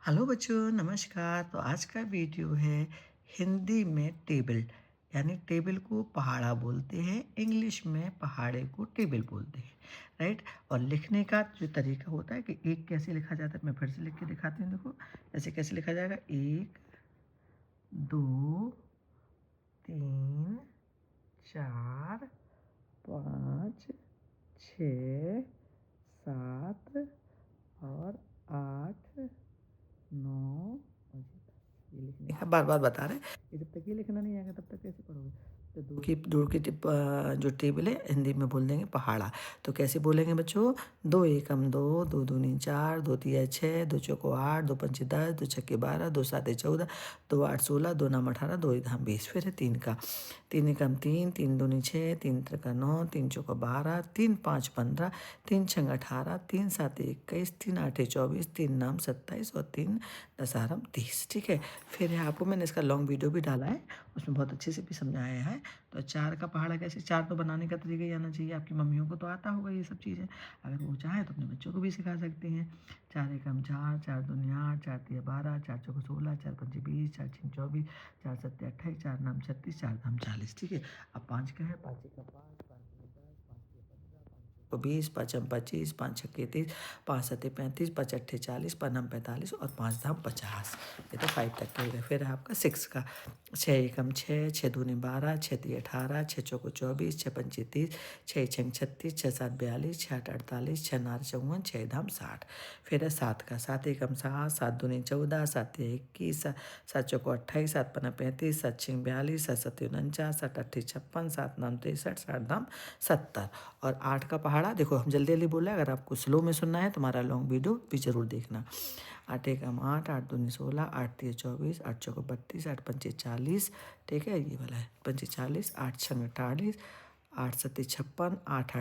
Hello बच्चों, नमस्कार। तो आज का वीडियो है हिंदी में टेबल, यानी टेबल को पहाड़ा बोलते हैं, इंग्लिश में पहाड़े को टेबल बोलते हैं, राइट। और लिखने का जो तरीका होता है कि एक कैसे लिखा जाता है, मैं फिर से लिख के दिखाती हूँ। देखो ऐसे कैसे लिखा जाएगा, 1 2 3 4 5 6 7 और 8 9 और ये लिखने का बार-बार बता रहे हैं, ये जब तक ये लिखना नहीं आएगा तब तक कैसे पढ़ोगे? तो दूर की जो टेबल है हिंदी में बोल देंगे पहाड़ा। तो कैसे बोलेंगे बच्चों? 2 एकम 2, 2 दूनी 4, 2 तिया 6, 2 चौको 8, 2 पंचे 10, 2 छक्के 12, 2 साते 14, 2 8 16, 2 नाम 18, 2 धाम 20। फिर है 3 का, 3 एकम 3, 3 दूनी 6, 3 त्रिका 9, 3 चौका 12, 3 5 15, 3 छंग 18, 3 7 21, 3 8 24, 3 नाम 27 और 3 दशहरम 30। ठीक है। फिर है आपको मैंने इसका लॉन्ग वीडियो भी डाला है, उसमें बहुत अच्छे से भी समझाया है। तो 4 का पहाड़ा कैसे, 4 तो बनाने का तरीका ही आना चाहिए। आपकी मम्मियों को तो आता होगा ये सब चीज़ें, अगर वो चाहें तो अपने बच्चों को भी सिखा सकते हैं। 4 एकम 4, 4 दूनी 8, 4 तिया 12, 4 चौको 16, 4 पंचे 20, 4 छीं 24, 4 सत्ते 28, 4 नाम 36, 4 धाम 40। ठीक है। अब 5 का है, 5 एकम 5, 5 दूनी 10, 5 तिया 15, 5 चौको 20, 5 25, 5 छक्के 30, 5 सत्ते 35, 5 अट्ठे 40, 5 नाम 45 और 5 धाम 50। ये तो 5 तक के हो गए। फिर है आपका 6 का, 6 एकम 6, 6 दूनी 12, 6 तिया 18, 6 चौको 24, 6 पंचे 30, 6 छंग 36, 6 7 42, 6 8 48, 6 नार 54, 6 धाम 60। फिर है 7 का, 7 एकम 7, 7 दूनी 14, 7 तिया 21, 7 चौको 28, 7 पना 35, 7 छंग 42, 7 सत्ते 49, 7 अट्ठे 56, 7 नाम 63, 7 धाम 70। और 8 का पहाड़ा देखो, हम जल्दी जल्दी बोल रहे हैं, अगर आपको स्लो में सुनना है तो हमारा लॉन्ग वीडियो भी जरूर देखना। 8 एकम 8, 8 दूनी 16, 8 तिया 24, 8 चौको 32, 8 पंचे 40। ठीक है, ये वाला है पंचे 40, 8 छंग 48, 8 सत्ते 56, 8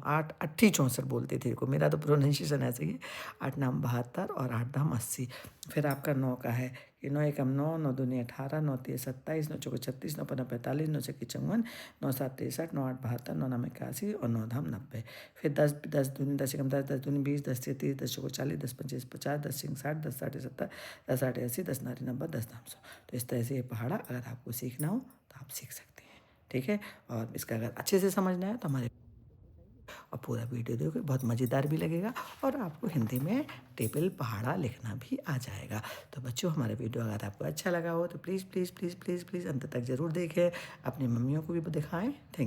8 अट्ठी 64 बोलते थे को, मेरा तो प्रोनाउंसिएशन ऐसे ही है। 8 नाम 72 और 8 धाम 80। फिर आपका 9 का है कि 9 एकम 9, 9 दूनी 18, 9 तिया 27, 9 चौको 36, 9 पना 45, 9 छक्के 54, 9 7 63, 9 8 72, 9 नाम 81 और 9 धाम 90। फिर 10 10 दूनी 10 एकम 10, 10 दूनी 20, 10 तिया 30, 10 चौको 40, 10 पंचे 50, 10 सिंह 60, 10 साठे 70, 10 आठे 80, 10 नारी 90, 10 धाम 100। तो इस तरह से ये पहाड़ा अगर आपको सीखना हो तो आप सीख सकते हैं। ठीक है। और इसका अगर अच्छे से समझना है तो हमारे और पूरा वीडियो देखो, बहुत मज़ेदार भी लगेगा और आपको हिंदी में टेबल पहाड़ा लिखना भी आ जाएगा। तो बच्चों, हमारा वीडियो अगर आपको अच्छा लगा हो तो please please please please please अंत तक ज़रूर देखें, अपनी मम्मियों को भी दिखाएं। थैंक